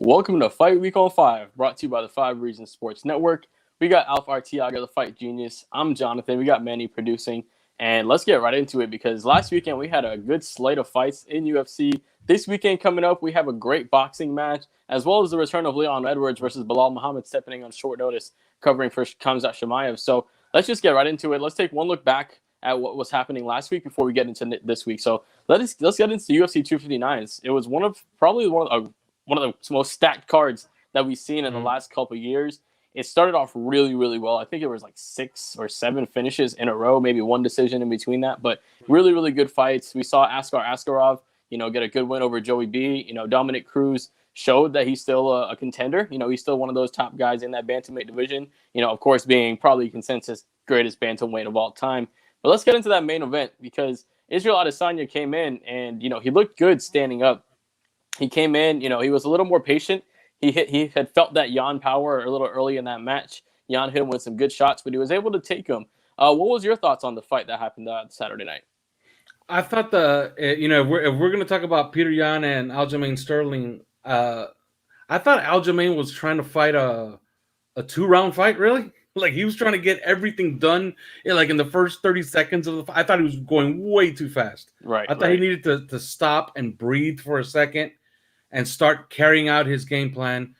Welcome to Fight Week on 5, brought to you by the 5 Reasons Sports Network. We got Alpha Artiaga, the Fight Genius. I'm Jonathan. We got Manny producing. And let's get right into it because last weekend we had a good slate of fights in UFC. This weekend coming up, we have a great boxing match, as well as the return of Leon Edwards versus Bilal Muhammad stepping in on short notice, covering for Khamzat Chimaev. So let's just get right into it. Let's take one look back at what was happening last week before we get into this week. So let's get into UFC 259s. It was one of the most stacked cards that we've seen in the last couple of years. It started off really, really well. I think it was like 6 or 7 finishes in a row, maybe one decision in between that. But really, really good fights. We saw Askar Askarov, get a good win over Joey B. Dominic Cruz showed that he's still a contender. He's still one of those top guys in that bantamweight division. Of course, being probably consensus greatest bantamweight of all time. But let's get into that main event because Israel Adesanya came in and, he looked good standing up. He came in, he was a little more patient. He had felt that Jan power a little early in that match. Jan hit him with some good shots, but he was able to take him. What was your thoughts on the fight that happened Saturday night? I thought if we're going to talk about Peter Yan and Aljamain Sterling, I thought Aljamain was trying to fight a 2-round fight, really. Like he was trying to get everything done in the first 30 seconds of the fight. I thought he was going way too fast. Right. I thought he needed to stop and breathe for a second and start carrying out his game plan.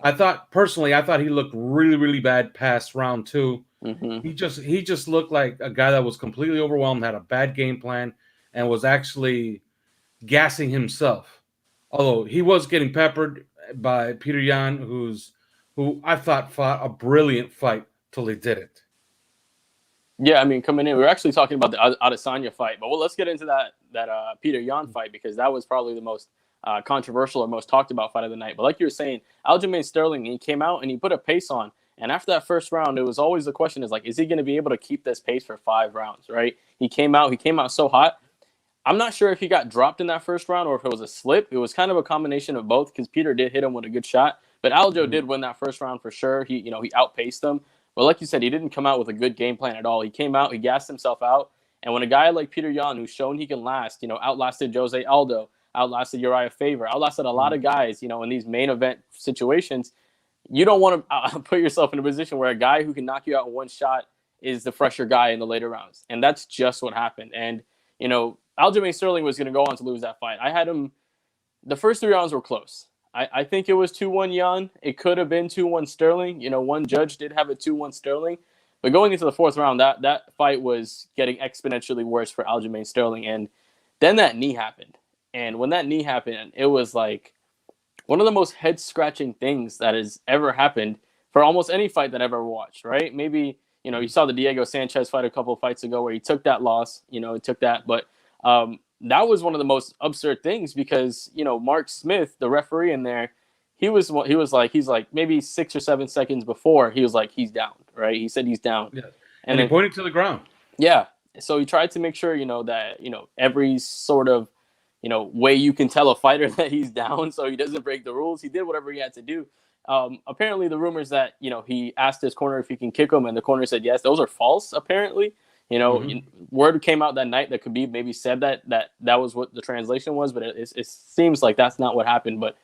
I thought he looked really, really bad past round 2. Mm-hmm. He just looked like a guy that was completely overwhelmed, had a bad game plan, and was actually gassing himself. Although he was getting peppered by Peter Yan, who I thought fought a brilliant fight till he didn't. Yeah, coming in, we were actually talking about the Adesanya fight, but let's get into that Peter Yan fight because that was probably the most controversial or most talked about fight of the night. But like you were saying, Aljamain Sterling, he came out and he put a pace on. And after that first round, it was always the question is is he going to be able to keep this pace for 5 rounds, right? He came out so hot. I'm not sure if he got dropped in that first round or if it was a slip. It was kind of a combination of both because Peter did hit him with a good shot. But Aljo did win that first round for sure. He outpaced him. But like you said, he didn't come out with a good game plan at all. He came out, he gassed himself out. And when a guy like Peter Yan, who's shown he can last, outlasted Jose Aldo, outlasted Uriah Faber, outlasted a lot of guys, in these main event situations, you don't want to put yourself in a position where a guy who can knock you out in one shot is the fresher guy in the later rounds. And that's just what happened. And, Aljamain Sterling was going to go on to lose that fight. I had him, the first 3 rounds were close. I think it was 2-1 Yan. It could have been 2-1 Sterling. One judge did have a 2-1 Sterling. But going into the 4th round, that fight was getting exponentially worse for Aljamain Sterling. And then that knee happened. And when that knee happened, it was like one of the most head-scratching things that has ever happened for almost any fight that I've ever watched, right? Maybe, you saw the Diego Sanchez fight a couple of fights ago where he took that loss, he took that. But that was one of the most absurd things because, Mark Smith, the referee in there, he's like maybe 6 or 7 seconds before, he was like, he's down, right? He said he's down. Yeah. And he pointed to the ground. Yeah. So he tried to make sure, that, every sort of, way you can tell a fighter that he's down so he doesn't break the rules. He did whatever he had to do. Apparently the rumors that, he asked his corner if he can kick him and the corner said yes, those are false, apparently. Word came out that night that Khabib maybe said that was what the translation was, but it seems like that's not what happened. But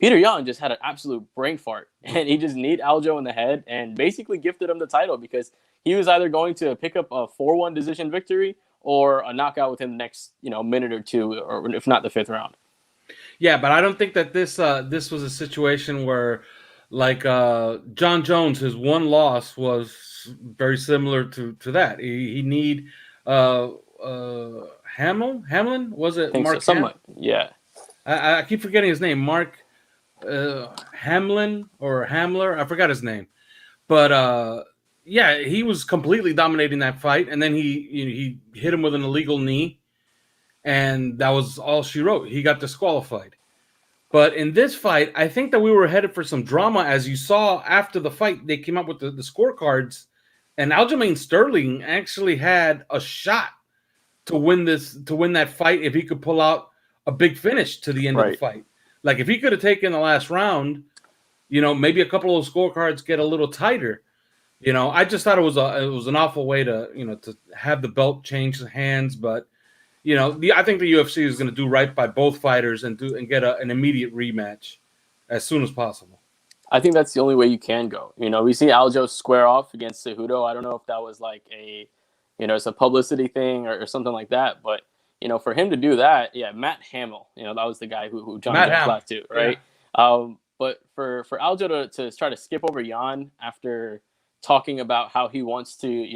Peter Yan just had an absolute brain fart, and he just kneed Aljo in the head and basically gifted him the title because he was either going to pick up a 4-1 decision victory or a knockout within the next, minute or two, or if not the 5th round. Yeah, but I don't think that this was a situation where, like John Jones, his one loss was very similar to that. He need Hamlin, was it Mark? So, yeah. I keep forgetting his name. Mark Hamlin or Hamler. I forgot his name, but yeah, he was completely dominating that fight, and then he hit him with an illegal knee, and that was all she wrote. He got disqualified. But in this fight, I think that we were headed for some drama. As you saw after the fight, they came up with the scorecards, and Aljamain Sterling actually had a shot to win that fight if he could pull out a big finish to the end of the fight. Like if he could have taken the last round, maybe a couple of those scorecards get a little tighter. I just thought it was an awful way to to have the belt change hands, but I think the UFC is going to do right by both fighters and get an immediate rematch as soon as possible. I think that's the only way you can go. We see Aljo square off against Cejudo. I don't know if that was like it's a publicity thing or something like that. But, for him to do that, yeah, Matt Hamill, that was the guy who John Matt Jones Hamill. lost to, right? But for Aljo to try to skip over Jan after talking about how he wants to,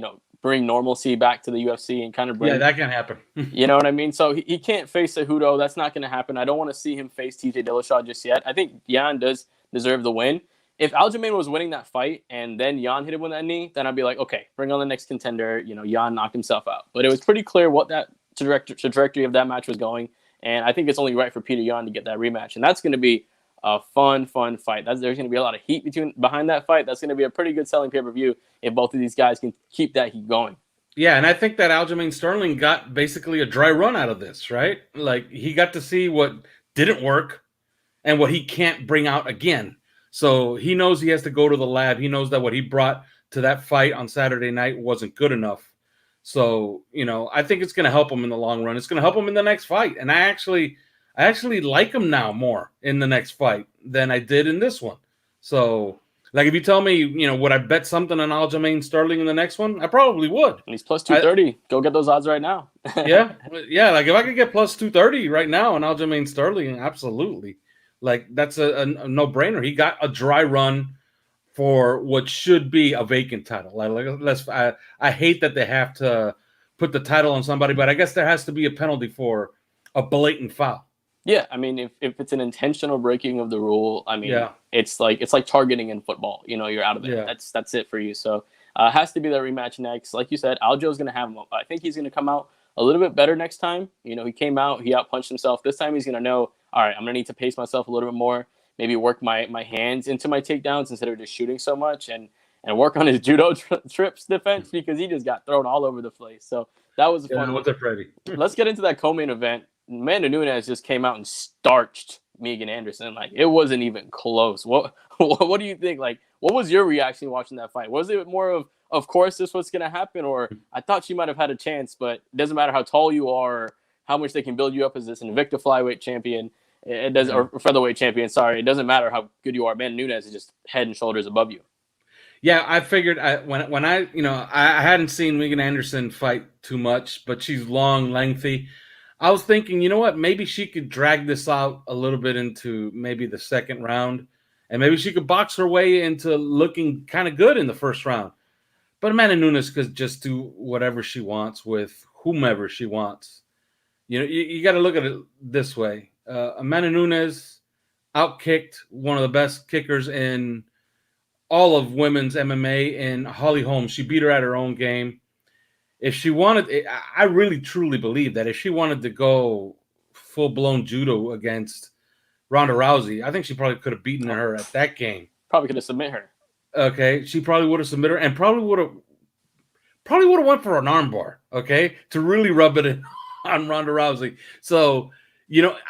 bring normalcy back to the UFC and kind of bring... Yeah, that can happen. You know what I mean? So he can't face Cejudo. That's not going to happen. I don't want to see him face TJ Dillashaw just yet. I think Jan does deserve the win. If Aljamain was winning that fight and then Jan hit him with that knee, then I'd be like, okay, bring on the next contender. Jan knocked himself out. But it was pretty clear what that trajectory of that match was going. And I think it's only right for Peter Yan to get that rematch. And that's going to be a fun fight. There's going to be a lot of heat behind that fight. That's going to be a pretty good selling pay-per-view if both of these guys can keep that heat going. Yeah, and I think that Aljamain Sterling got basically a dry run out of this, right? Like, he got to see what didn't work and what he can't bring out again. So he knows he has to go to the lab. He knows that what he brought to that fight on Saturday night wasn't good enough. So, I think it's going to help him in the long run. It's going to help him in the next fight. And I actually like him now more in the next fight than I did in this one. So, like, if you tell me, would I bet something on Aljamain Sterling in the next one? I probably would. And he's plus 230. Go get those odds right now. Yeah. Like, if I could get plus 230 right now on Aljamain Sterling, absolutely. Like, that's a no-brainer. He got a dry run for what should be a vacant title. I hate that they have to put the title on somebody, but I guess there has to be a penalty for a blatant foul. Yeah, I mean, if it's an intentional breaking of the rule, I mean, yeah. it's like targeting in football. You're out of it. Yeah. That's it for you. So it has to be that rematch next. Like you said, Aljo's going to have him. I think he's going to come out a little bit better next time. He came out, he outpunched himself. This time he's going to know, all right, I'm going to need to pace myself a little bit more, maybe work my hands into my takedowns instead of just shooting so much, and work on his judo trips defense, because he just got thrown all over the place. So that was a fun one. Let's get into that co-main event. Amanda Nunes just came out and starched Megan Anderson. Like, it wasn't even close. What do you think? Like, what was your reaction watching that fight? Was it more of course this was going to happen, or I thought she might have had a chance, but it doesn't matter how tall you are or how much they can build you up as this Invicta flyweight champion. It doesn't, or featherweight champion. Sorry, it doesn't matter how good you are. Amanda Nunes is just head and shoulders above you. Yeah, I figured when I hadn't seen Megan Anderson fight too much, but she's long, lengthy. I was thinking, you know what? Maybe she could drag this out a little bit into maybe the second round, and maybe she could box her way into looking kind of good in the first round. But Amanda Nunes could just do whatever she wants with whomever she wants. You got to look at it this way. Amanda Nunes outkicked one of the best kickers in all of women's MMA in Holly Holm. She beat her at her own game. If she wanted, I really truly believe that if she wanted to go full-blown judo against Ronda Rousey, I think she probably could have beaten her at that game. Probably could have submitted her. Okay, she probably would have submitted her, and probably would have went for an armbar. Okay, to really rub it in on Ronda Rousey. So,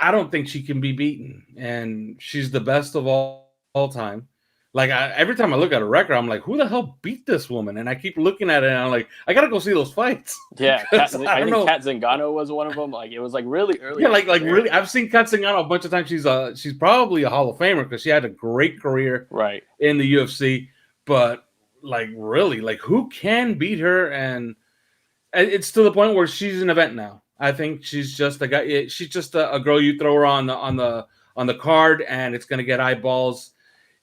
I don't think she can be beaten, and she's the best of all time. Like, every time I look at a record, I'm like, who the hell beat this woman? And I keep looking at it, and I'm like, I got to go see those fights. Yeah, I think Kat Zingano was one of them. Like, it was like really early. Yeah, like really. I've seen Kat Zingano a bunch of times. She's probably a Hall of Famer because she had a great career in the UFC. But, like, really, like, who can beat her? And it's to the point where she's an event now. I think she's just a guy. She's just a girl you throw her on the card, and it's going to get eyeballs.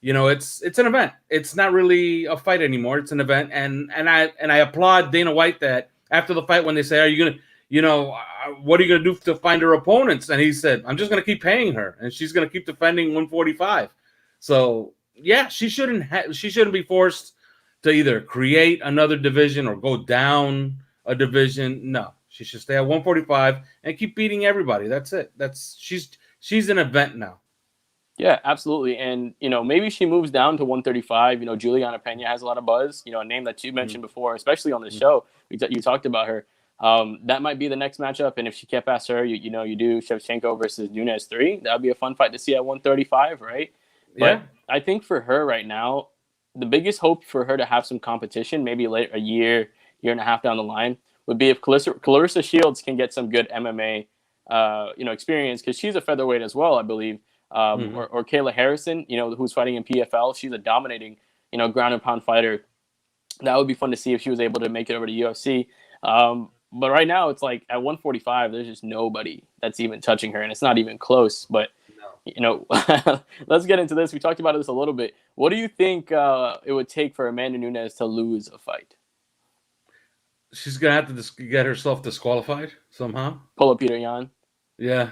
It's an event. It's not really a fight anymore. It's an event, and I applaud Dana White that after the fight when they say, "Are you gonna, what are you gonna do to find her opponents?" And he said, "I'm just gonna keep paying her, and she's gonna keep defending 145." So yeah, she shouldn't be forced to either create another division or go down a division. No, she should stay at 145 and keep beating everybody. That's it. She's an event now. Yeah, absolutely. And, maybe she moves down to 135. Juliana Pena has a lot of buzz, a name that you mentioned before, especially on the show. You talked about her. That might be the next matchup. And if she kept past her, you do Shevchenko versus Nunes 3. That would be a fun fight to see at 135, right? Yeah. But I think for her right now, the biggest hope for her to have some competition, maybe later, a year and a half down the line, would be if Clarissa Shields can get some good MMA, experience, because she's a featherweight as well, I believe. or Kayla Harrison, who's fighting in PFL. She's a dominating, ground and pound fighter. That would be fun to see if she was able to make it over to UFC. But right now, it's like at 145, there's just nobody that's even touching her, and it's not even close. But let's get into this. We talked about this a little bit. What do you think it would take for Amanda Nunes to lose a fight? She's gonna have to get herself disqualified somehow. Pull up Peter Yan. Yeah,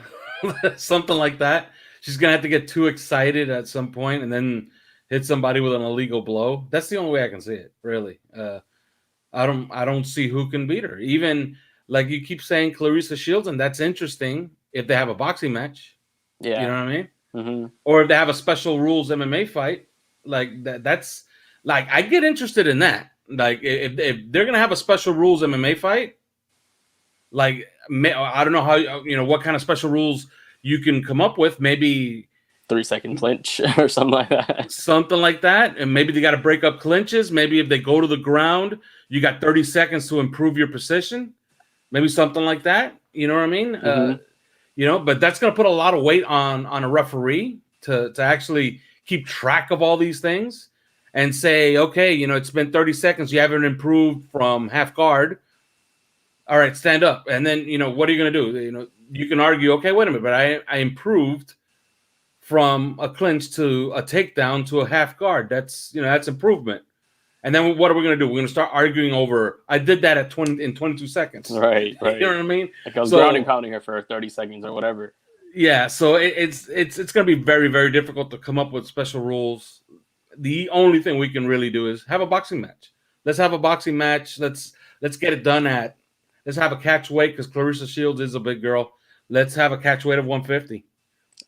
something like that. She's gonna have to get too excited at some point and then hit somebody with an illegal blow. That's the only way I can see it. Really, I don't see who can beat her. Even like you keep saying, Clarissa Shields, and that's interesting if they have a boxing match. Yeah, you know what I mean. Mm-hmm. Or if they have a special rules MMA fight, like that's like I get interested in that. Like if they're gonna have a special rules MMA fight, like I don't know how what kind of special rules you can come up with. Maybe 3-second clinch or something like that. Something like that, and maybe they got to break up clinches. Maybe if they go to the ground, you got 30 seconds to improve your position. Maybe something like that. You know what I mean? Mm-hmm. But that's gonna put a lot of weight on a referee to actually keep track of all these things. And say, okay, it's been 30 seconds. You haven't improved from half guard. All right, stand up. And then, what are you going to do? You can argue, okay, wait a minute, but I improved from a clinch to a takedown to a half guard. That's improvement. And then what are we going to do? We're going to start arguing over, I did that in 22 seconds. Right. You know what I mean? Like I was grounding pounding her for 30 seconds or whatever. Yeah, so it's going to be very, very difficult to come up with special rules. The only thing we can really do is have a boxing match. Let's have a boxing match. Let's get it done let's have a catch weight because Clarissa Shields is a big girl. Let's have a catch weight of 150.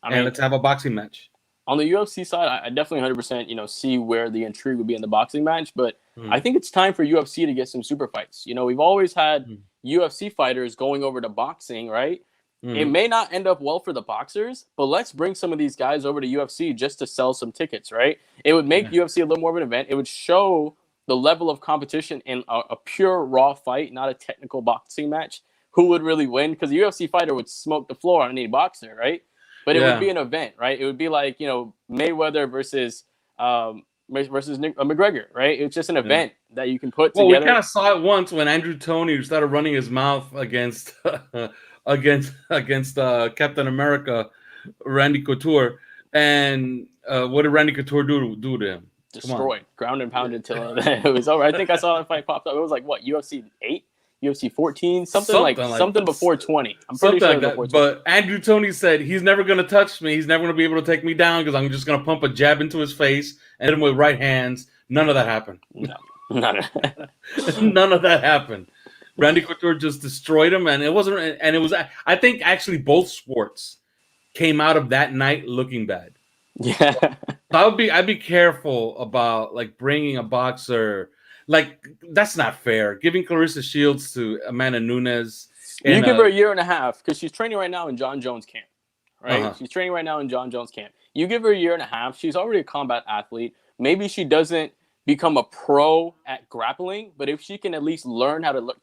And let's have a boxing match. On the UFC side, I definitely 100%, see where the intrigue would be in the boxing match. But I think it's time for UFC to get some super fights. We've always had UFC fighters going over to boxing, right? It may not end up well for the boxers, but let's bring some of these guys over to UFC just to sell some tickets, right? It would make UFC a little more of an event. It would show the level of competition in a pure raw fight, not a technical boxing match. Who would really win? Because the UFC fighter would smoke the floor on any boxer, right? But it would be an event, right? It would be like, Mayweather versus McGregor, right? It's just an event that you can put together. Well, we kind of saw it once when Andrew Toney started running his mouth against Captain America, Randy Couture, and what did Randy Couture do to him? Destroyed, ground and pounded till it was over. I think I saw that fight popped up. It was like what, UFC 8, UFC 14, something before 20. I'm pretty sure like that. But Andrew Toney said he's never going to touch me. He's never going to be able to take me down because I'm just going to pump a jab into his face and hit him with right hands. None of that happened. No, none of that. None of that happened. Randy Couture just destroyed him, and it wasn't. And it was. I think actually both sports came out of that night looking bad. Yeah, I'd be careful about like bringing a boxer. Like that's not fair. Giving Clarissa Shields to Amanda Nunes. You give her a year and a half because she's training right now in John Jones camp. Right, She's training right now in John Jones camp. You give her a year and a half. She's already a combat athlete. Maybe she doesn't become a pro at grappling, but if she can at least learn how to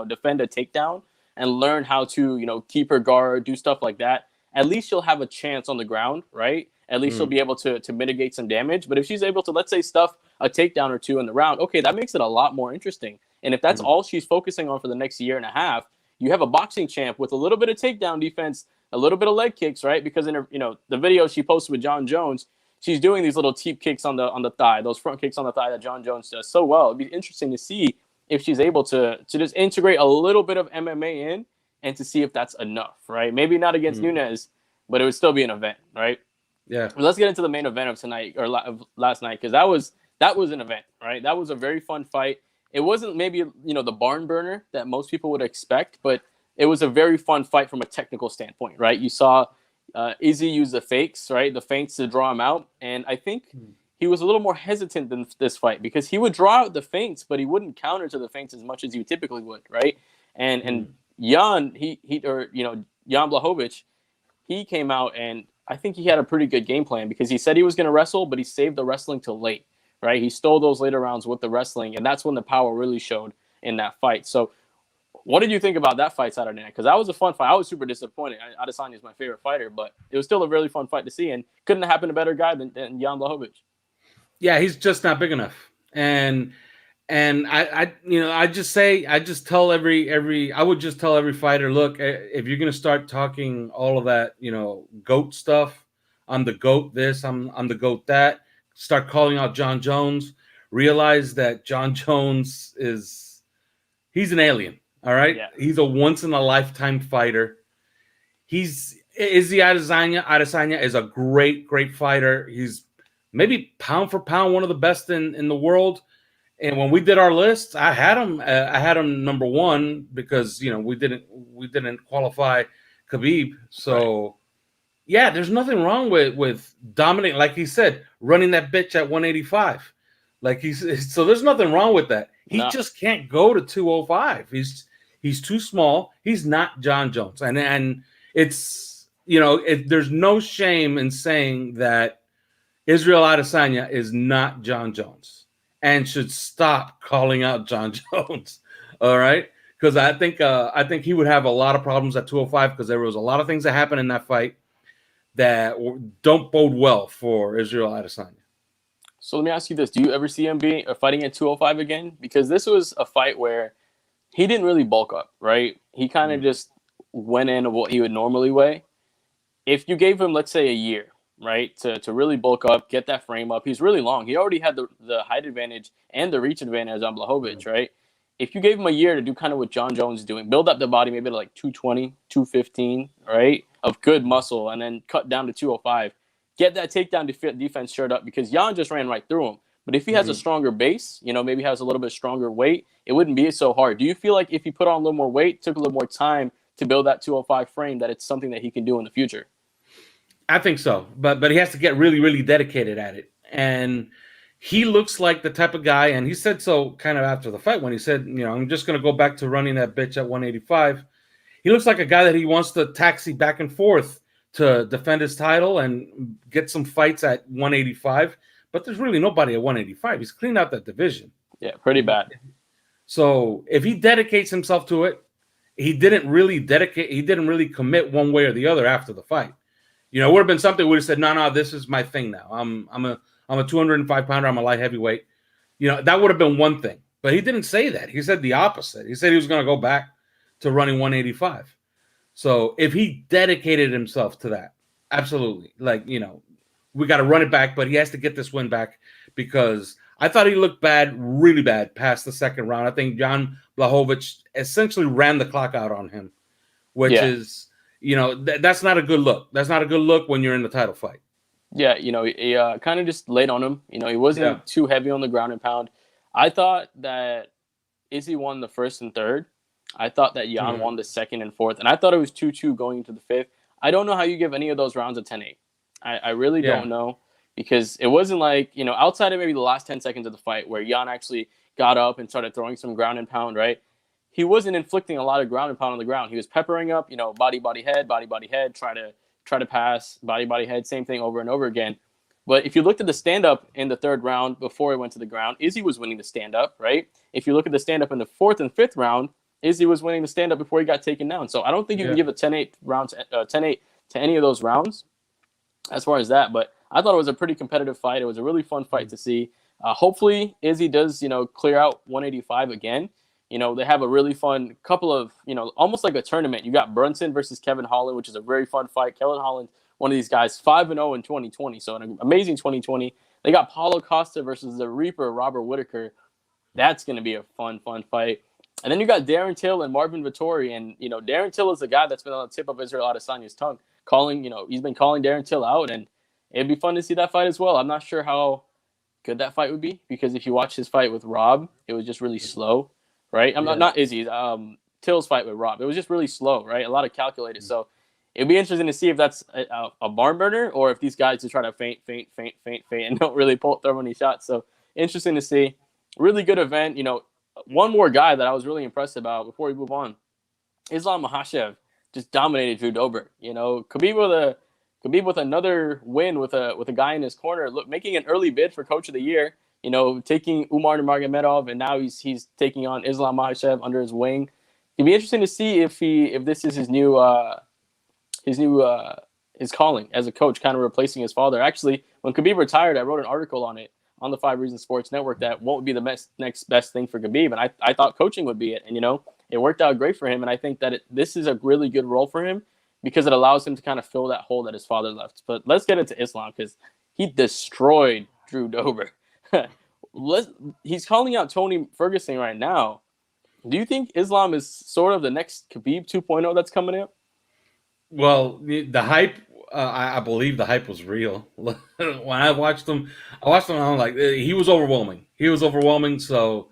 defend a takedown and learn how to, keep her guard, do stuff like that, at least she'll have a chance on the ground, right? At least she'll be able to mitigate some damage. But if she's able to, let's say, stuff a takedown or two in the round, okay, that makes it a lot more interesting. And if that's all she's focusing on for the next year and a half, you have a boxing champ with a little bit of takedown defense, a little bit of leg kicks, right? Because in her, the video she posted with John Jones, she's doing these little teep kicks on the thigh, those front kicks on the thigh that John Jones does so well. It'd be interesting to see if she's able to just integrate a little bit of MMA in and to see if that's enough, right? Maybe not against Nunes, but it would still be an event, right? Yeah. But let's get into the main event of tonight or of last night because that was an event, right? That was a very fun fight. It wasn't maybe the barn burner that most people would expect, but it was a very fun fight from a technical standpoint, right? You saw Izzy use the fakes, right? The feints to draw him out. And I think he was a little more hesitant than this fight because he would draw out the feints, but he wouldn't counter to the feints as much as you typically would, right? And Jan, Jan Blachowicz, he came out and I think he had a pretty good game plan because he said he was going to wrestle, but he saved the wrestling till late, right? He stole those later rounds with the wrestling, and that's when the power really showed in that fight. So What did you think about that fight Saturday night? Because that was a fun fight. I was super disappointed. Adesanya is my favorite fighter, but it was still a really fun fight to see, and couldn't have happened to a better guy than Jan Blachowicz. Yeah, he's just not big enough. And I just tell I would just tell every fighter, look, if you're gonna start talking all of that, goat stuff, I'm the goat this, I'm the goat that, start calling out John Jones, realize that John Jones he's an alien. All right. Yeah. He's a once in a lifetime fighter. Izzy Adesanya is a great fighter. He's maybe pound for pound one of the best in the world. And when we did our list, I had him number one because we didn't qualify Khabib. So right. Yeah, there's nothing wrong with dominating, like he said, running that bitch at 185. So there's nothing wrong with that. He just can't go to 205. He's too small. He's not John Jones, and it's there's no shame in saying that Israel Adesanya is not John Jones and should stop calling out John Jones. All right, because I think he would have a lot of problems at 205 because there was a lot of things that happened in that fight that don't bode well for Israel Adesanya. So let me ask you this: do you ever see him fighting at 205 again? Because this was a fight where he didn't really bulk up, right? He kind of just went in what he would normally weigh. If you gave him, let's say, a year, right, to really bulk up, get that frame up, he's really long. He already had the height advantage and the reach advantage on Blachowicz, right? If you gave him a year to do kind of what John Jones is doing, build up the body maybe to like 220, 215, right, of good muscle, and then cut down to 205, get that takedown defense shored up because Jan just ran right through him. But if he has a stronger base, maybe has a little bit stronger weight, it wouldn't be so hard. Do you feel like if he put on a little more weight, took a little more time to build that 205 frame, that it's something that he can do in the future? I think so, but he has to get really, really dedicated at it. And he looks like the type of guy, and he said so kind of after the fight when he said, I'm just going to go back to running that bitch at 185. He looks like a guy that he wants to taxi back and forth to defend his title and get some fights at 185. But there's really nobody at 185. He's cleaned out that division. Yeah, pretty bad. So if he dedicates himself to it, he didn't really commit one way or the other after the fight. It would have been something we would have said, no, this is my thing now. I'm a 205 pounder. I'm a light heavyweight. That would have been one thing. But he didn't say that. He said the opposite. He said he was going to go back to running 185. So if he dedicated himself to that, absolutely. We got to run it back, but he has to get this win back because I thought he looked bad, really bad past the second round. I think Jan Blachowicz essentially ran the clock out on him, which is, that's not a good look. That's not a good look when you're in the title fight. Yeah, he kind of just laid on him. He wasn't too heavy on the ground and pound. I thought that Izzy won the first and third. I thought that Jan won the second and fourth. And I thought it was 2-2 going into the fifth. I don't know how you give any of those rounds a 10-8. I really don't know because it wasn't like, outside of maybe the last 10 seconds of the fight where Jan actually got up and started throwing some ground and pound, right? He wasn't inflicting a lot of ground and pound on the ground. He was peppering up, body, head, try to pass, body, head, same thing over and over again. But if you looked at the stand-up in the third round before he went to the ground, Izzy was winning the stand-up, right? If you look at the stand-up in the fourth and fifth round, Izzy was winning the stand-up before he got taken down. So I don't think you can give a 10-8 to any of those rounds as far as that. But I thought it was a pretty competitive fight. It was a really fun fight to see. Hopefully Izzy does, clear out 185 again. They have a really fun couple of, almost like a tournament. You got Brunson versus Kevin Holland, which is a very fun fight. Kevin Holland, one of these guys, 5-0 in 2020. So an amazing 2020. They got Paulo Costa versus the Reaper, Robert Whittaker. That's going to be a fun fight. And then you got Darren Till and Marvin Vettori. And, Darren Till is the guy that's been on the tip of Israel Adesanya's tongue. He's been calling Darren Till out. And it'd be fun to see that fight as well. I'm not sure how good that fight would be because if you watch his fight with Rob, it was just really slow, right? Not Izzy's, Till's fight with Rob. It was just really slow, right? A lot of calculated. So it'd be interesting to see if that's a barn burner or if these guys just try to feint, and don't really throw any shots. So interesting to see. Really good event. One more guy that I was really impressed about before we move on, Islam Makhachev just dominated Drew Dober. Khabib with another win with a guy in his corner, making an early bid for Coach of the Year. Taking Umar Nurmagomedov, and now he's taking on Islam Makhachev under his wing. It'd be interesting to see if this is his new his calling as a coach, kind of replacing his father. Actually, when Khabib retired, I wrote an article on it on the 5 Reasons Sports Network that what would be the next best thing for Khabib, and I thought coaching would be it, and it worked out great for him, and I think that this is a really good role for him because it allows him to kind of fill that hole that his father left. But let's get into Islam because he destroyed Drew Dober. He's calling out Tony Ferguson right now. Do you think Islam is sort of the next Khabib 2.0 that's coming out? Well, the hype, I believe the hype was real. When I watched him, I'm like, he was overwhelming. He was overwhelming. So,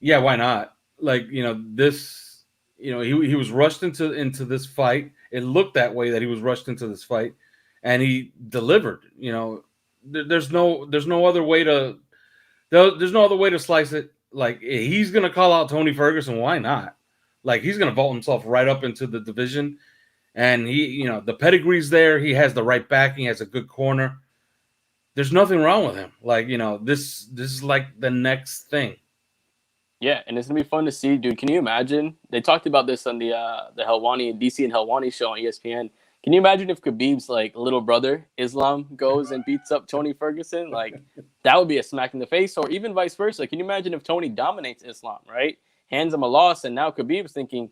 yeah, why not? Like, this, he was rushed into this fight. It looked that way that he was rushed into this fight, and he delivered. There's no other way to slice it. Like, he's gonna call out Tony Ferguson. Why not? Like, he's gonna vault himself right up into the division. And he, the pedigree's there. He has the right backing. He has a good corner. There's nothing wrong with him. Like, this is like the next thing. Yeah, and it's gonna be fun to see, dude. Can you imagine? They talked about this on the Helwani DC and Helwani show on ESPN. Can you imagine if Khabib's like little brother Islam goes and beats up Tony Ferguson? Like that would be a smack in the face, or even vice versa. Can you imagine if Tony dominates Islam, right? Hands him a loss, and now Khabib's thinking,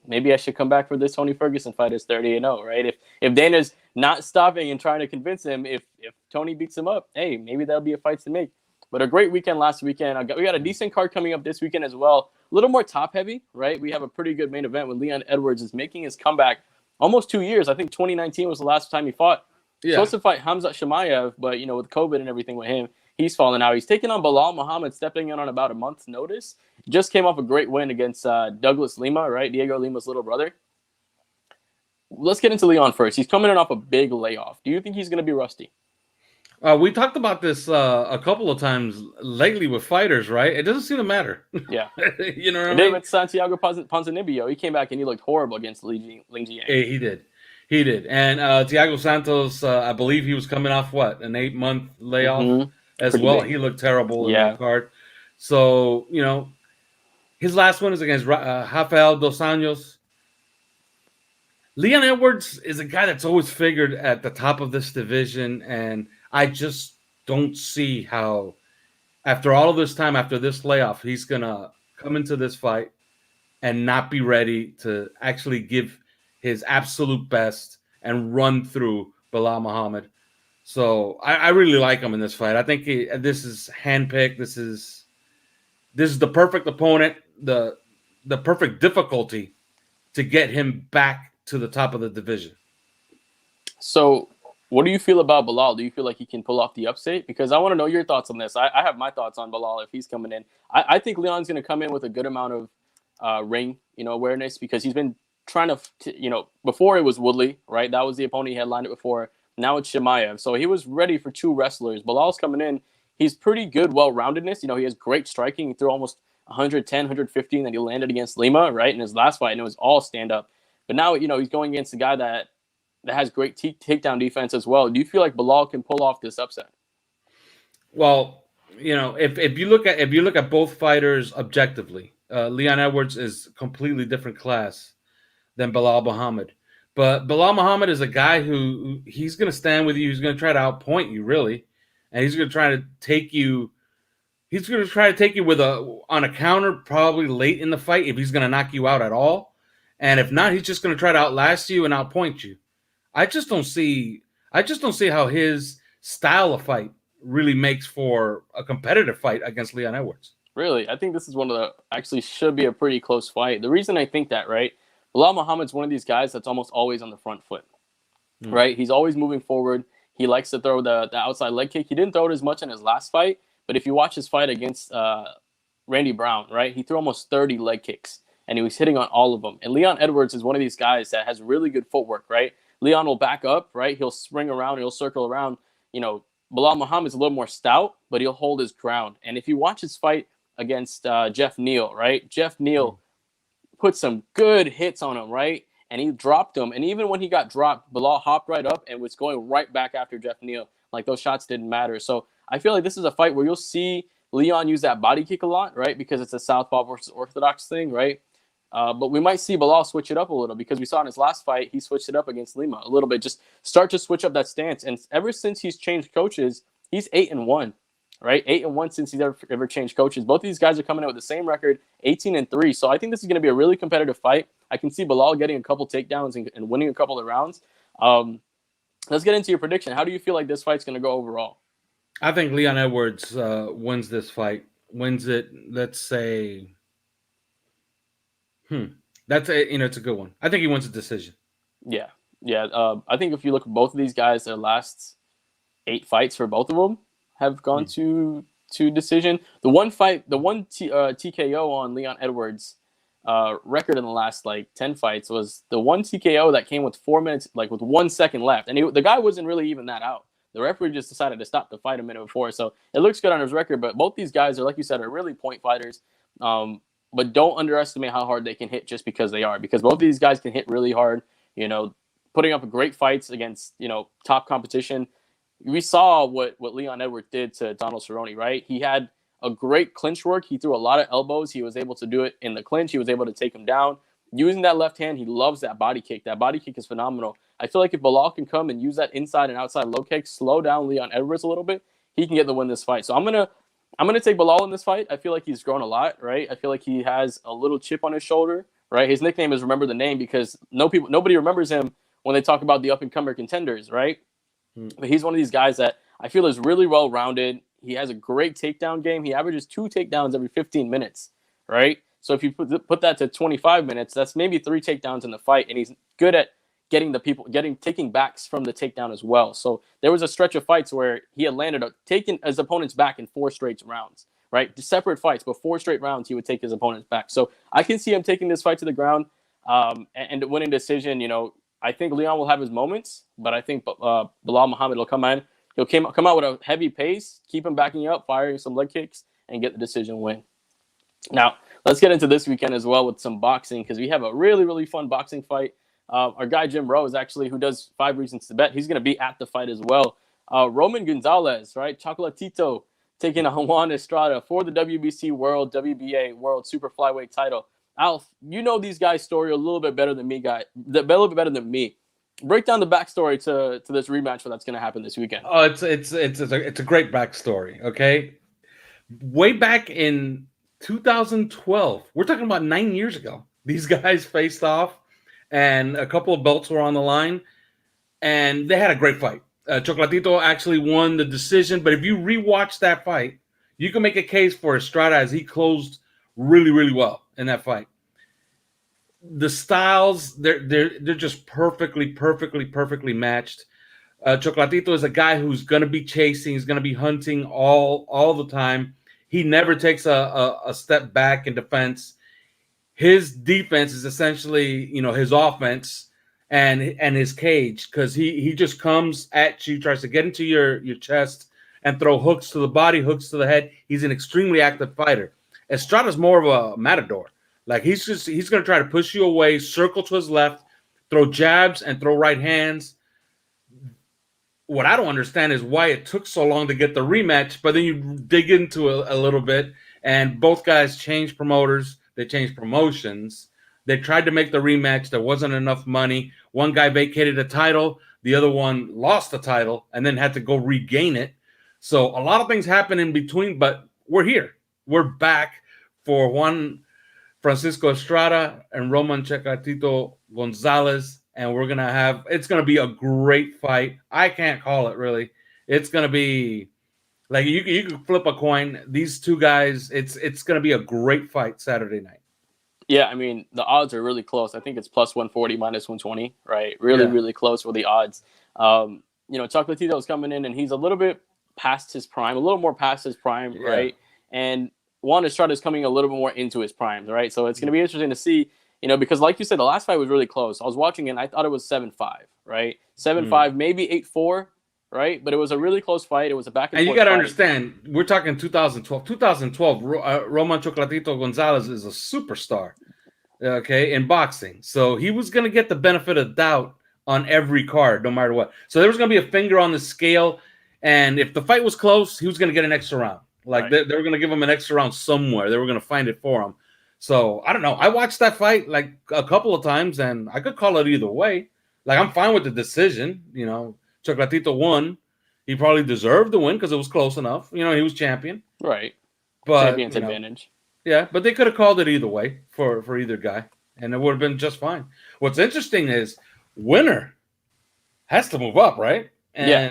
maybe I should come back for this Tony Ferguson fight as 30-0, right? If Dana's not stopping and trying to convince him, if Tony beats him up, hey, maybe that'll be a fight to make. But a great weekend last weekend. We got a decent card coming up this weekend as well. A little more top heavy, right? We have a pretty good main event when Leon Edwards is making his comeback. Almost 2 years. I think 2019 was the last time he fought. Yeah. Supposed to fight Hamzat Chimaev, but with COVID and everything with him, he's fallen out. He's taking on Bilal Muhammad, stepping in on about a month's notice. Just came off a great win against Douglas Lima, right? Diego Lima's little brother. Let's get into Leon first. He's coming in off a big layoff. Do you think he's going to be rusty? We talked about this a couple of times lately with fighters, right? It doesn't seem to matter. Yeah. You know what I mean? Then with Santiago Ponzinibbio, he came back and he looked horrible against Ling Jiang. He did. And Thiago Santos, I believe he was coming off, an 8-month layoff as Pretty well. Big. He looked terrible in that card. So, his last one is against Rafael Dos Anjos. Leon Edwards is a guy that's always figured at the top of this division, and I just don't see how, after all of this time, after this layoff, he's going to come into this fight and not be ready to actually give his absolute best and run through Bilal Muhammad. So I really like him in this fight. I think this is handpicked. This is the perfect opponent, the perfect difficulty to get him back to the top of the division. So what do you feel about Bilal? Do you feel like he can pull off the upset? Because I want to know your thoughts on this. I have my thoughts on Bilal if he's coming in. I think Leon's going to come in with a good amount of ring, awareness, because he's been trying to, before it was Woodley, right? That was the opponent he had lined up before. Now it's Chimaev. So he was ready for two wrestlers. Bilal's coming in. He's pretty good well-roundedness. He has great striking. He threw almost 110, 115 that he landed against Lima, right, in his last fight, and it was all stand-up. But now, he's going against a guy that has great takedown defense as well. Do you feel like Bilal can pull off this upset? Well, if you look at both fighters objectively, Leon Edwards is a completely different class than Bilal Muhammad. But Bilal Muhammad is a guy who he's going to stand with you. He's going to try to outpoint you, really, and he's going to try to take you. He's going to try to take you on a counter, probably late in the fight, if he's going to knock you out at all. And if not, he's just going to try to outlast you and outpoint you. I just don't see how his style of fight really makes for a competitive fight against Leon Edwards. Really? I think this is actually should be a pretty close fight. The reason I think that, right, Bilal Muhammad's one of these guys that's almost always on the front foot, right? He's always moving forward. He likes to throw the outside leg kick. He didn't throw it as much in his last fight, but if you watch his fight against Randy Brown, right, he threw almost 30 leg kicks, and he was hitting on all of them. And Leon Edwards is one of these guys that has really good footwork, right? Leon will back up, right? He'll spring around, he'll circle around. Bilal Muhammad's a little more stout, but he'll hold his ground. And if you watch his fight against Jeff Neal, right? Jeff Neal put some good hits on him, right? And he dropped him. And even when he got dropped, Bilal hopped right up and was going right back after Jeff Neal. Like, those shots didn't matter. So I feel like this is a fight where you'll see Leon use that body kick a lot, right? Because it's a southpaw versus orthodox thing, right? But we might see Bilal switch it up a little because we saw in his last fight, he switched it up against Lima a little bit. Just start to switch up that stance. And ever since he's changed coaches, he's 8-1, right? 8-1 since he's ever changed coaches. Both of these guys are coming out with the same record, 18-3. So I think this is going to be a really competitive fight. I can see Bilal getting a couple takedowns and winning a couple of rounds. Let's get into your prediction. How do you feel like this fight's going to go overall? I think Leon Edwards wins this fight. Wins it, let's say... That's it's a good one. I think he wins a decision. Yeah. I think if you look at both of these guys, their last 8 fights for both of them have gone to decision. The one TKO on Leon Edwards' record in the last 10 fights was the one TKO that came with 4 minutes, with 1 second left, and the guy wasn't really even that out. The referee just decided to stop the fight a minute before, so it looks good on his record. But both these guys are, like you said, are really point fighters. But don't underestimate how hard they can hit just because they are. Because both of these guys can hit really hard, putting up great fights against, top competition. We saw what Leon Edwards did to Donald Cerrone, right? He had a great clinch work. He threw a lot of elbows. He was able to do it in the clinch. He was able to take him down. Using that left hand, he loves that body kick. That body kick is phenomenal. I feel like if Bilal can come and use that inside and outside low kick, slow down Leon Edwards a little bit, he can get the win this fight. So I'm gonna take Bilal in this fight. I feel like he's grown a lot, right? I feel like he has a little chip on his shoulder, right? His nickname is Remember the Name because nobody remembers him when they talk about the up-and-comer contenders, right? But he's one of these guys that I feel is really well-rounded. He has a great takedown game. He averages 2 takedowns every 15 minutes, right? So if you put that to 25 minutes, that's maybe 3 takedowns in the fight, and he's good at taking backs from the takedown as well. So there was a stretch of fights where he had taken his opponent's back in 4 straight rounds, right? Separate fights, but 4 straight rounds he would take his opponent's back. So I can see him taking this fight to the ground and winning decision. I think Leon will have his moments, but I think Bilal Muhammad will come in. He'll come out with a heavy pace, keep him backing up, firing some leg kicks, and get the decision win. Now, let's get into this weekend as well with some boxing because we have a really, really fun boxing fight. Our guy Jim Rowe is actually, who does 5 Reasons to Bet, he's going to be at the fight as well. Roman Gonzalez, right? Chocolatito taking on Juan Estrada for the WBC World, WBA World Super Flyweight title. Alf, you know these guys' story a little bit better than me, a little bit better than me. Break down the backstory to this rematch that's going to happen this weekend. Oh, it's a great backstory. Okay, way back in 2012, we're talking about 9 years ago. These guys faced off. And a couple of belts were on the line, and they had a great fight. Chocolatito actually won the decision, but if you rewatch that fight, you can make a case for Estrada as he closed really, really well in that fight. The styles, they're just perfectly matched. Chocolatito is a guy who's going to be chasing, he's going to be hunting all the time. He never takes a step back in defense. His defense is essentially, his offense and his cage because he just comes at you, tries to get into your chest and throw hooks to the body, hooks to the head. He's an extremely active fighter. Estrada's more of a matador. He's going to try to push you away, circle to his left, throw jabs and throw right hands. What I don't understand is why it took so long to get the rematch, but then you dig into it a little bit, and both guys changed promoters. They changed promotions. They tried to make the rematch. There wasn't enough money. One guy vacated a title. The other one lost the title and then had to go regain it. So a lot of things happened in between, but we're here. We're back for Juan Francisco Estrada and Roman Chocolatito Gonzalez. And it's going to be a great fight. I can't call it, really. It's going to be you could flip a coin. These two guys, it's going to be a great fight Saturday night. Yeah, I mean, the odds are really close. I think it's plus 140, minus 120, right? Really close with the odds. Chocolatito is coming in, and he's a little bit past his prime, a little more past his prime, right? And Juan Estrada is coming a little bit more into his prime, right? So it's going to be interesting to see, because like you said, the last fight was really close. I was watching it, and I thought it was 7-5, right? 7-5, maybe 8-4. Right, but it was a really close fight. It was a back and forth. And you got to understand, we're talking 2012. 2012, Roman Chocolatito Gonzalez is a superstar, okay, in boxing. So he was going to get the benefit of doubt on every card, no matter what. So there was going to be a finger on the scale, and if the fight was close, he was going to get an extra round. They were going to give him an extra round somewhere. They were going to find it for him. So I don't know. I watched that fight like a couple of times, and I could call it either way. Like I'm fine with the decision. Chocolatito won. He probably deserved the win because it was close enough. He was champion. Right. But Champion's advantage. yeah, but they could have called it either way for either guy, and it would have been just fine. What's interesting is winner has to move up, right? Yeah.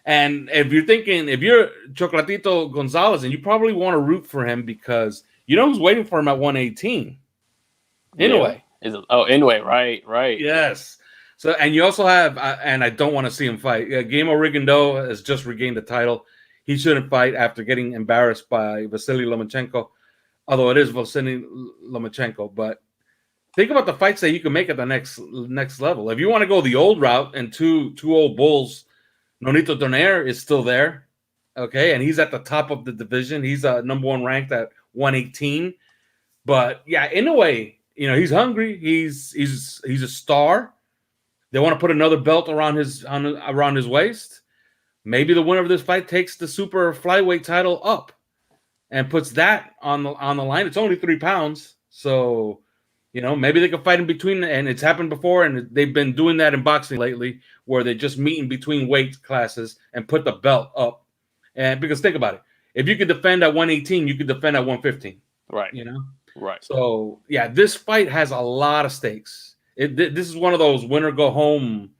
And if you're Chocolatito Gonzalez, and you probably want to root for him because you know who's waiting for him at 118. Inoue. Inoue, right. Yes. So, and you also have, and I don't want to see him fight. Guillermo Rigondeaux has just regained the title. He shouldn't fight after getting embarrassed by Vasily Lomachenko, although it is Vasily Lomachenko. But think about the fights that you can make at the next level. If you want to go the old route and two old bulls, Nonito Donaire is still there, okay, and he's at the top of the division. He's number one ranked at 118. But yeah, in a way, he's hungry. He's a star. They want to put another belt around his waist. Maybe the winner of this fight takes the super flyweight title up and puts that on the line. It's only 3 pounds, so maybe they can fight in between. And it's happened before, and they've been doing that in boxing lately, where they just meet in between weight classes and put the belt up. And because think about it, if you could defend at 118, you could defend at 115. Right. Right. So yeah, this fight has a lot of stakes. This is one of those winner go home,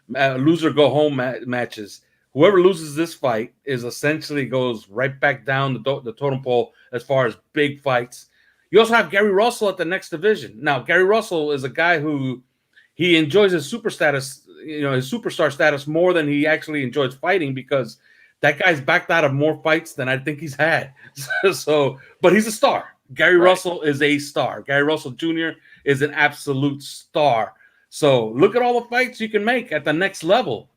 loser go home matches. Whoever loses this fight is essentially goes right back down the totem pole as far as big fights. You also have Gary Russell at the next division. Now, Gary Russell is a guy who he enjoys his super status, his superstar status more than he actually enjoys fighting, because that guy's backed out of more fights than I think he's had. But he's a star. Gary Russell is a star. Gary Russell Jr. is an absolute star. So look at all the fights you can make at the next level.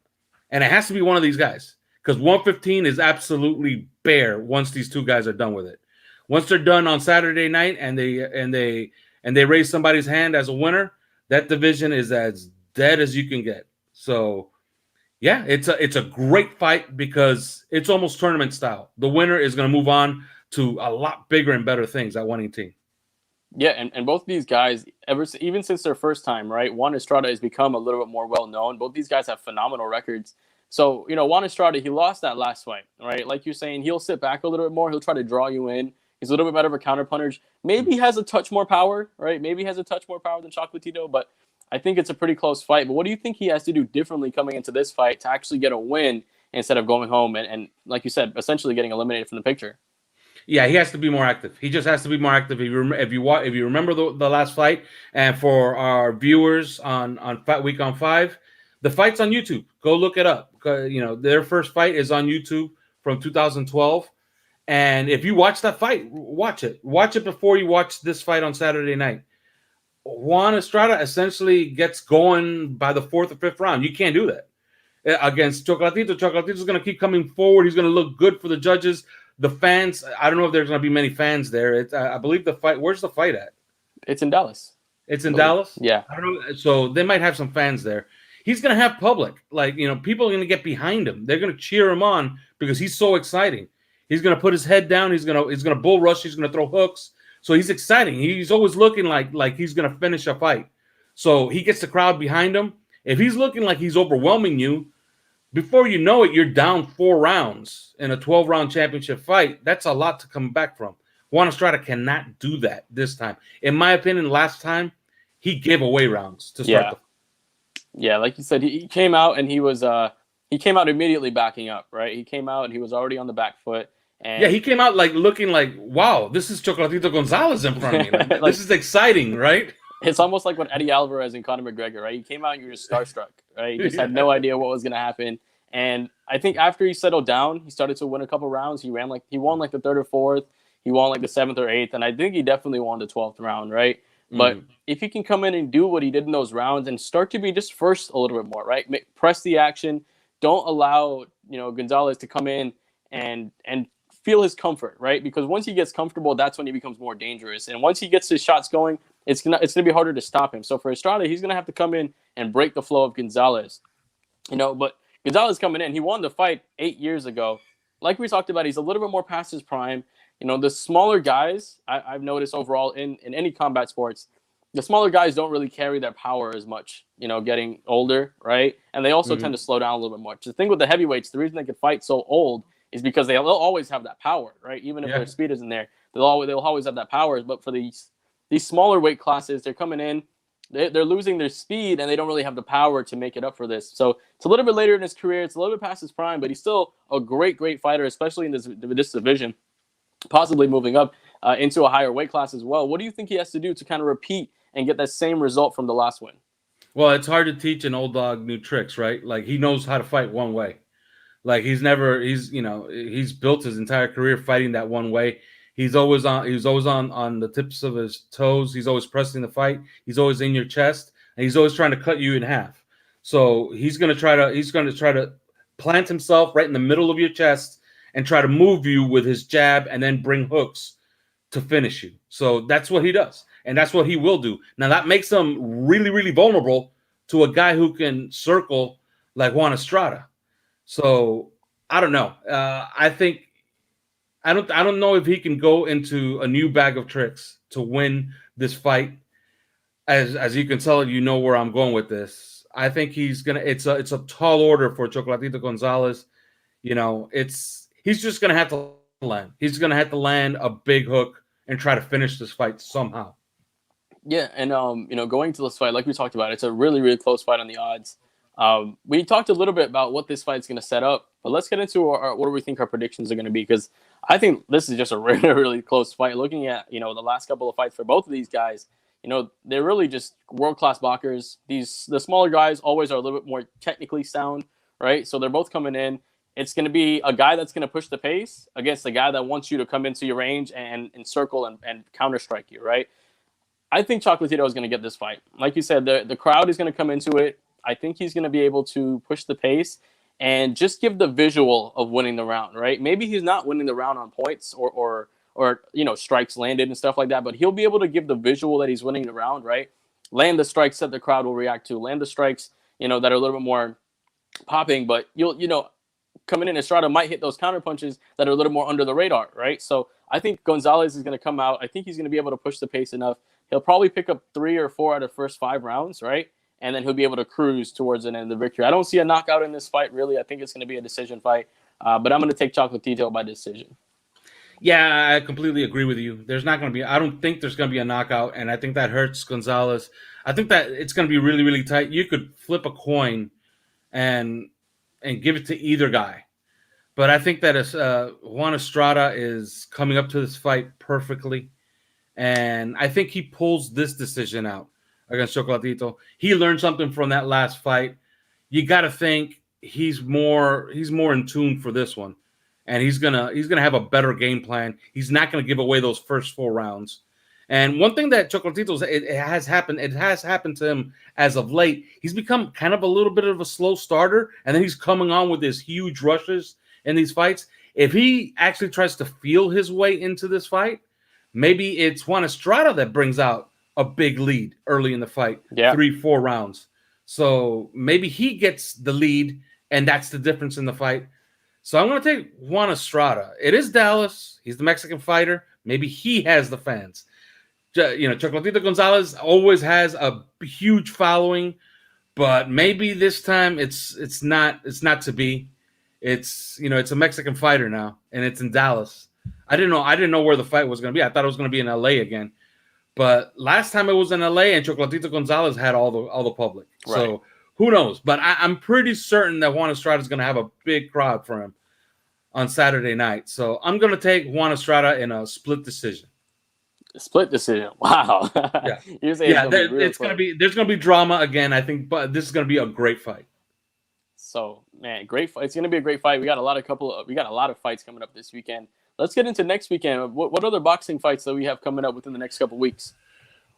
And it has to be one of these guys, because 115 is absolutely bare once these two guys are done with it. Once they're done on Saturday night and they raise somebody's hand as a winner, that division is as dead as you can get. So yeah, it's a great fight because it's almost tournament style. The winner is going to move on to a lot bigger and better things at 118. Yeah, and both these guys, even since their first time, right? Juan Estrada has become a little bit more well-known. Both these guys have phenomenal records. So, Juan Estrada, he lost that last fight, right? Like you're saying, he'll sit back a little bit more. He'll try to draw you in. He's a little bit better of a counterpuncher. Maybe he has a touch more power, right? Maybe he has a touch more power than Chocolatito, but I think it's a pretty close fight. But what do you think he has to do differently coming into this fight to actually get a win instead of going home and like you said, essentially getting eliminated from the picture? Yeah, he has to be more active. He just has to be more active. If you remember the last fight, and for our viewers on Fight Week on 5, the fight's on YouTube. Go look it up. Their first fight is on YouTube from 2012. And if you watch that fight, watch it. Watch it before you watch this fight on Saturday night. Juan Estrada essentially gets going by the 4th or 5th round. You can't do that against Chocolatito. Chocolatito's going to keep coming forward. He's going to look good for the judges. The fans, I don't know if there's going to be many fans there. I believe the fight, where's the fight at? It's in Dallas. It's in Dallas? Yeah. I don't know. So they might have some fans there. He's going to have public. People are going to get behind him. They're going to cheer him on because he's so exciting. He's going to put his head down. He's going to bull rush. He's going to throw hooks. So he's exciting. He's always looking like he's going to finish a fight. So he gets the crowd behind him. If he's looking like he's overwhelming you, before you know it, you're down 4 rounds in a 12-round championship fight. That's a lot to come back from. Juan Estrada cannot do that this time. In my opinion, last time, he gave away rounds to start the fight. Yeah, like you said, he came out and he came out immediately backing up, right? He came out and he was already on the back foot. And yeah, he came out looking like, wow, this is Chocolatito Gonzalez in front of me. This is exciting, right? It's almost like what Eddie Alvarez and Conor McGregor, right? He came out and you were just starstruck, right? You just had no idea what was going to happen. And I think after he settled down, he started to win a couple rounds. He won like the 3rd or 4th. He won like the 7th or 8th. And I think he definitely won the 12th round, right? But if he can come in and do what he did in those rounds and start to be just first a little bit more, right? Press the action. Don't allow, Gonzalez to come in and feel his comfort, right? Because once he gets comfortable, that's when he becomes more dangerous. And once he gets his shots going, it's gonna be harder to stop him. So for Estrada, he's gonna have to come in and break the flow of Gonzalez. But Gonzalez coming in, he won the fight 8 years ago. Like we talked about, he's a little bit more past his prime. The smaller guys, I've noticed overall in any combat sports, the smaller guys don't really carry their power as much, getting older, right? And they also tend to slow down a little bit more. The thing with the heavyweights, the reason they can fight so old is because they'll always have that power, right? Even if their speed isn't there, they'll always have that power. But for these smaller weight classes, they're coming in, they're losing their speed, and they don't really have the power to make it up for this. So it's a little bit later in his career. It's a little bit past his prime, but he's still a great fighter, especially in this division, possibly moving up into a higher weight class as well. What do you think he has to do to kind of repeat and get that same result from the last win? Well, it's hard to teach an old dog new tricks, right? Like, he knows how to fight one way. Like, he's built his entire career fighting that one way. He's always on the tips of his toes. He's always pressing the fight. He's always in your chest, and he's always trying to cut you in half. So he's going to try to plant himself right in the middle of your chest and try to move you with his jab and then bring hooks to finish you. So that's what he does, and that's what he will do. Now, that makes him really, really vulnerable to a guy who can circle like Juan Estrada. So I don't know. I don't know if he can go into a new bag of tricks to win this fight. As you can tell, where I'm going with this. I think he's gonna. It's a tall order for Chocolatito Gonzalez. He's just gonna have to land. He's gonna have to land a big hook and try to finish this fight somehow. Yeah, and going to this fight, like we talked about, it's a really, really close fight on the odds. We talked a little bit about what this fight's going to set up, but let's get into what do we think our predictions are going to be, because I think this is just a really, really close fight. Looking at, the last couple of fights for both of these guys, they're really just world-class boxers. The smaller guys always are a little bit more technically sound, right? So they're both coming in. It's going to be a guy that's going to push the pace against a guy that wants you to come into your range and circle and counter-strike you, right? I think Chocolatito is going to get this fight. Like you said, the crowd is going to come into it. I think he's going to be able to push the pace and just give the visual of winning the round, right? Maybe he's not winning the round on points or strikes landed and stuff like that, but he'll be able to give the visual that he's winning the round, right? Land the strikes that the crowd will react to. Land the strikes, that are a little bit more popping, but coming in, Estrada might hit those counter punches that are a little more under the radar, right? So I think Gonzalez is going to come out. I think he's going to be able to push the pace enough. He'll probably pick up 3 or 4 out of the first 5 rounds, right? And then he'll be able to cruise towards an end of the victory. I don't see a knockout in this fight, really. I think it's going to be a decision fight. But I'm going to take Chocolatito by decision. Yeah, I completely agree with you. I don't think there's going to be a knockout, and I think that hurts Gonzalez. I think that it's going to be really, really tight. You could flip a coin and give it to either guy. But I think that Juan Estrada is coming up to this fight perfectly. And I think he pulls this decision out against Chocolatito. He learned something from that last fight. You got to think he's more in tune for this one, and he's gonna have a better game plan. He's not gonna give away those first 4 rounds. And one thing that Chocolatito's it has happened to him as of late. He's become kind of a little bit of a slow starter, and then he's coming on with his huge rushes in these fights. If he actually tries to feel his way into this fight, maybe it's Juan Estrada that brings out a big lead early in the fight, 3-4 rounds. So maybe he gets the lead, and that's the difference in the fight. So I'm going to take Juan Estrada. It is Dallas. He's the Mexican fighter. Maybe he has the fans. Chocolatito Gonzalez always has a huge following, but maybe this time it's not to be. It's a Mexican fighter now, and it's in Dallas. I didn't know where the fight was going to be. I thought it was going to be in LA again. But last time it was in LA, and Chocolatito Gonzalez had all the public. Right. So who knows? But I'm pretty certain that Juan Estrada is going to have a big crowd for him on Saturday night. So I'm going to take Juan Estrada in a split decision. Split decision. Wow. Yeah. There's going to be drama again, I think, but this is going to be a great fight. So, man, great fight. It's going to be a great fight. We got a lot of fights coming up this weekend. Let's get into next weekend. What other boxing fights that we have coming up within the next couple of weeks?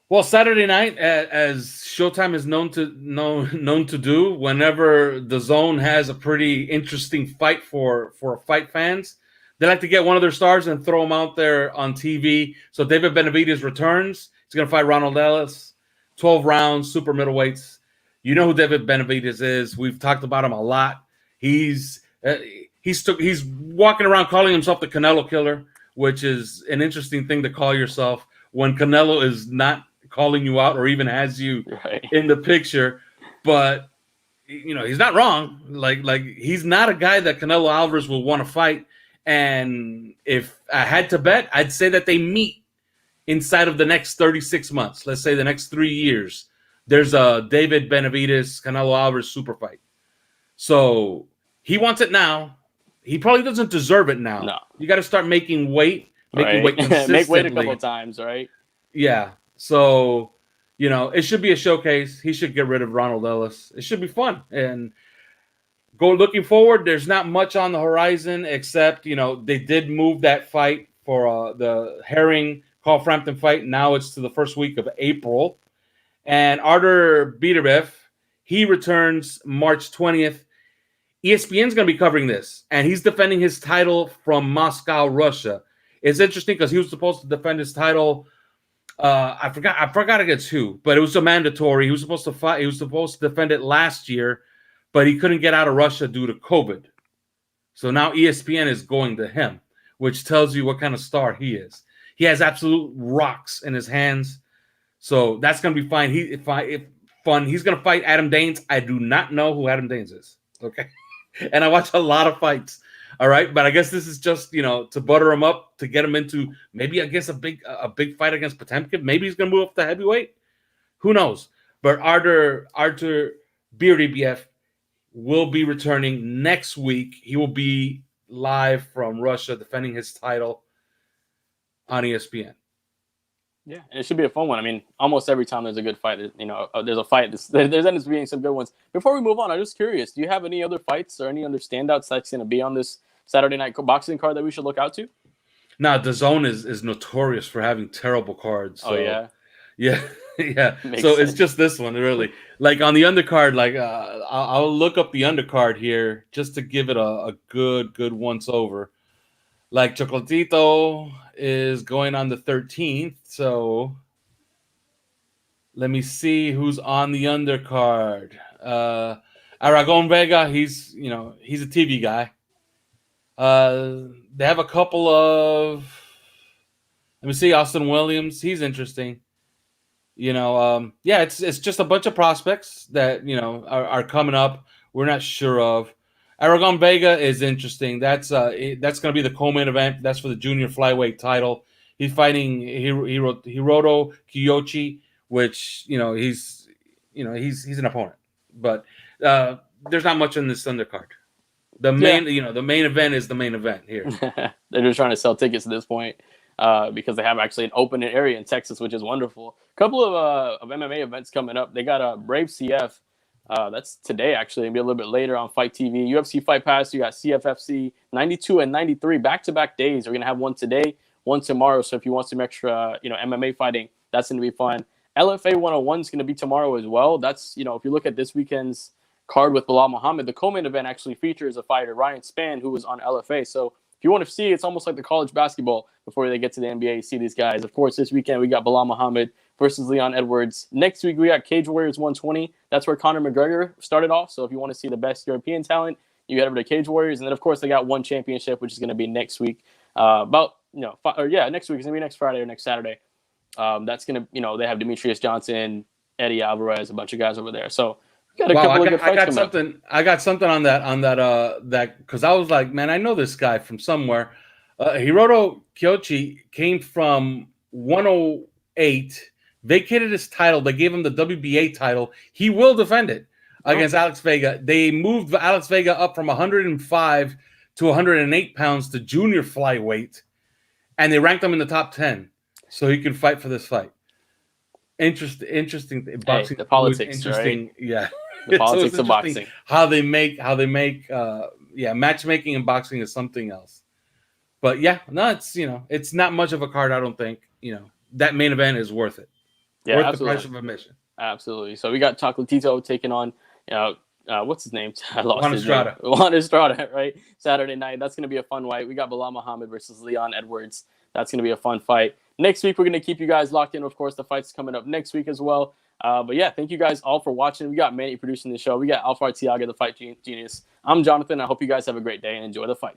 Well, Saturday night, as Showtime is known to do, whenever the Zone has a pretty interesting fight for fight fans, they like to get one of their stars and throw them out there on TV. So David Benavidez returns. He's going to fight Ronald Ellis, 12 rounds, super middleweights. You know who David Benavidez is. We've talked about him a lot. He's walking around calling himself the Canelo Killer. which is an interesting thing to call yourself when Canelo is not calling you out or even has you Right. in the picture. But he's not wrong. Like he's not a guy that Canelo Alvarez will want to fight. And if I had to bet, I'd say that they meet inside of the next 36 months. Let's say the next 3 years. There's a David Benavidez Canelo Alvarez super fight. So he wants it now. He probably doesn't deserve it now. No. You got to start making weight consistently. Make weight a couple of times, right? Yeah. So, it should be a showcase. He should get rid of Ronald Ellis. It should be fun. And looking forward, there's not much on the horizon except, they did move that fight for the Herring Carl Frampton fight. Now it's to the first week of April. And Artur Biederbeff, he returns March 20th. ESPN's going to be covering this, and he's defending his title from Moscow, Russia. It's interesting because he was supposed to defend his title. I forgot against who, but it was a mandatory. He was supposed to fight. He was supposed to defend it last year, but he couldn't get out of Russia due to COVID. So now ESPN is going to him, which tells you what kind of star he is. He has absolute rocks in his hands, so that's going to be fine. Fun. He's going to fight Adam Danes. I do not know who Adam Danes is. Okay. And I watch a lot of fights. All right. But I guess this is just, to butter him up, to get him into maybe, I guess, a big fight against Potemkin. Maybe he's going to move up to heavyweight. Who knows? But Artur Biederbeff will be returning next week. He will be live from Russia defending his title on ESPN. Yeah, and it should be a fun one. I mean, almost every time there's a good fight, there's a fight. There's ends up being some good ones. Before we move on, I'm just curious, do you have any other fights or any other standouts that's going to be on this Saturday night boxing card that we should look out to? Now, DAZN is notorious for having terrible cards. So, oh, yeah? Yeah, yeah. Makes So sense. it's just this one, really. Like on the undercard, I'll look up the undercard here just to give it a good once over. Like Chocolatito is going on the 13th, so let me see who's on the undercard. Aragon Vega, he's a TV guy. They have a couple of. Let me see, Austin Williams, he's interesting. It's just a bunch of prospects that are coming up. We're not sure of. Aragon Vega is interesting. That's going to be the co-main event. That's for the junior flyweight title. He's fighting Hiroto Kiyoshi, which he's an opponent, but there's not much in this undercard. The main event is the main event here. They're just trying to sell tickets at this point because they have actually an open area in Texas, which is wonderful. A couple of MMA events coming up. They got Brave CF. That's today, actually. Maybe a little bit later on Fight TV. UFC Fight Pass, you got CFFC 92 and 93 back-to-back days. We're going to have one today, one tomorrow. So if you want some extra, MMA fighting, that's going to be fun. LFA 101 is going to be tomorrow as well. That's, if you look at this weekend's card with Bilal Muhammad, the co-main event actually features a fighter, Ryan Spann, who was on LFA. So if you want to see, it's almost like the college basketball before they get to the NBA. You see these guys. Of course, this weekend we got Bilal Muhammad versus Leon Edwards. Next week we got Cage Warriors 120. That's where Conor McGregor started off. So if you want to see the best European talent, you head over to Cage Warriors. And then, of course, they got one championship, which is going to be next week. Next week is going to be next Friday or next Saturday. That's going to, they have Demetrius Johnson, Eddie Alvarez, a bunch of guys over there. So got a couple of good fights coming up. I got something on that because I was like, man, I know this guy from somewhere. Hiroto Kiyoshi came from 108, vacated his title. They gave him the WBA title. He will defend it against Alex Vega. They moved Alex Vega up from 105 to 108 pounds to junior flyweight, and they ranked him in the top 10 so he can fight for this fight. Interesting. Boxing, the politics, interesting, right? Yeah. The politics of boxing. How they make matchmaking in boxing is something else. But yeah, no, it's not much of a card, I don't think. That main event is worth it. Yeah, worth absolutely. the price of admission. Absolutely. So we got Chocolatito taking on, what's his name? I lost Juan his Estrada. name. Juan Estrada, right? Saturday night. That's going to be a fun fight. We got Bilal Muhammad versus Leon Edwards. That's going to be a fun fight. Next week, we're going to keep you guys locked in. Of course, the fight's coming up next week as well. But yeah, thank you guys all for watching. We got Manny producing the show. We got Alfred Tiaga, the Fight Genius. I'm Jonathan. I hope you guys have a great day and enjoy the fight.